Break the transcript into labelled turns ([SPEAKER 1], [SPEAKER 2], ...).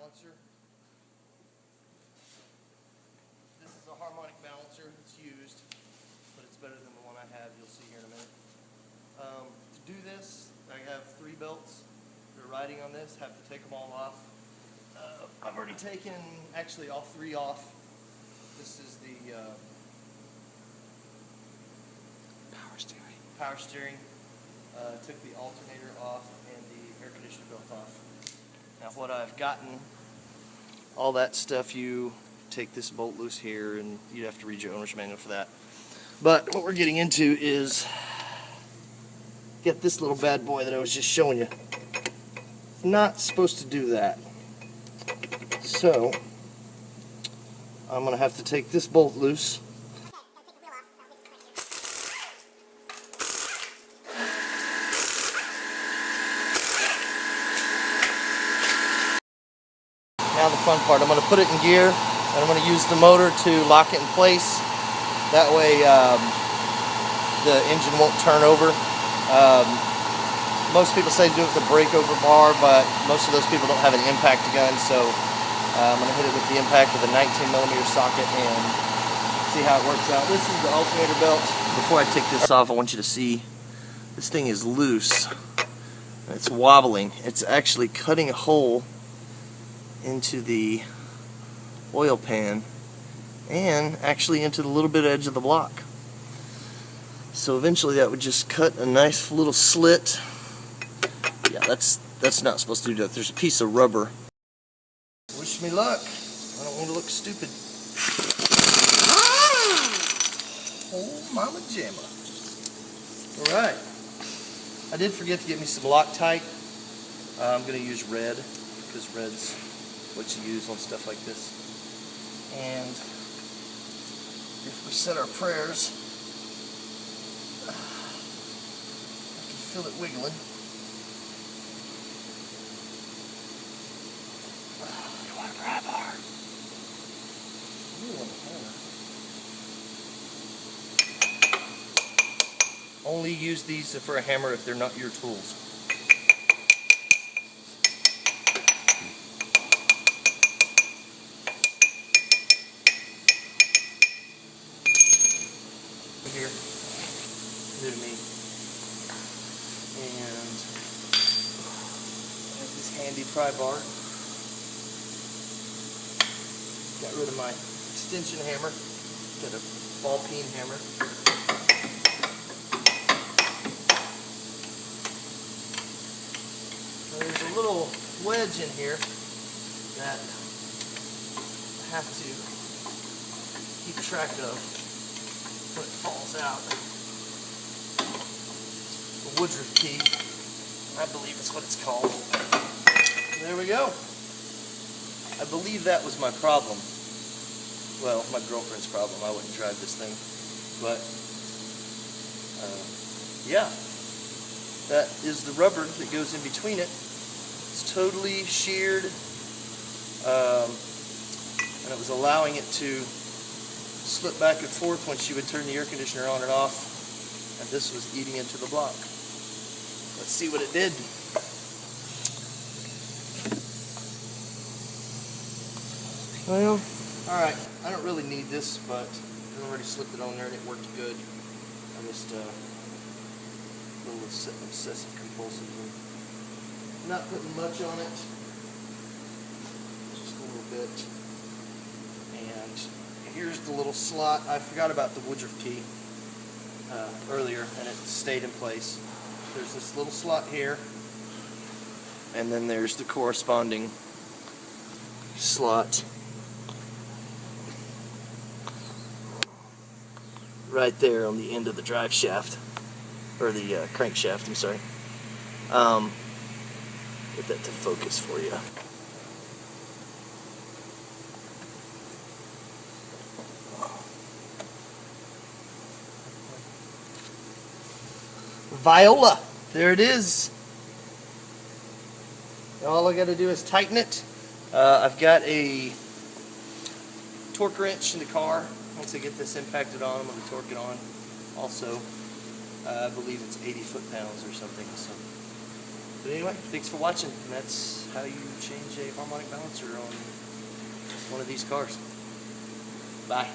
[SPEAKER 1] Balancer. This is a harmonic balancer. It's used, but it's better than the one I have. You'll see here in a minute. To do this, I have 3 belts. They're riding on this. Have to take them all off. I've already taken actually all 3 off. This is the power steering. Took the alternator off and the air conditioner belt off. Now what I've gotten, all that stuff, you take this bolt loose here and you'd have to read your owner's manual for that. But what we're getting into is get this little bad boy that I was just showing you. It's not supposed to do that. So I'm going to have to take this bolt loose. Now the fun part, I'm going to put it in gear and I'm going to use the motor to lock it in place. That way the engine won't turn over. Most people say do it with a breakover bar, but most of those people don't have an impact gun, so I'm going to hit it with the impact with a 19mm socket and see how it works out. This is the alternator belt. Before I take this off, I want you to see this thing is loose. It's wobbling. It's actually cutting a hole into the oil pan and actually into the little bit edge of the block. So eventually that would just cut a nice little slit. Yeah, that's not supposed to do that. There's a piece of rubber. Wish me luck. I don't want to look stupid. Oh, mama jamma. Alright. I did forget to get me some Loctite. I'm going to use red because red's what you use on stuff like this. And if we said our prayers, I can feel it wiggling. You want to grab hard? Only use these for a hammer if they're not your tools. Here, new to me, and I have this handy pry bar. Got rid of my extension hammer, got a ball peen hammer. Now there's a little wedge in here that I have to keep track of when it falls out. The Woodruff key, I believe is what it's called. There we go. I believe that was my problem. Well, my girlfriend's problem. I wouldn't drive this thing. But, yeah. That is the rubber that goes in between it. It's totally sheared. And it was allowing it to slip back and forth when she would turn the air conditioner on and off, and this was eating into the block. Let's see what it did. Well, alright, I don't really need this, but I already slipped it on there and it worked good. I just a little obsessive compulsive. Not putting much on it, just a little bit. And here's the little slot. I forgot about the Woodruff key earlier, and it stayed in place. There's this little slot here, and then there's the corresponding slot right there on the end of the drive shaft, or the crankshaft, I'm sorry. Get that to focus for you. Viola, there it is. All I got to do is tighten it. I've got a torque wrench in the car. Once I get this impacted on, I'm going to torque it on. Also, I believe it's 80 foot-pounds or something. So But anyway, thanks for watching. And that's how you change a harmonic balancer on one of these cars. Bye.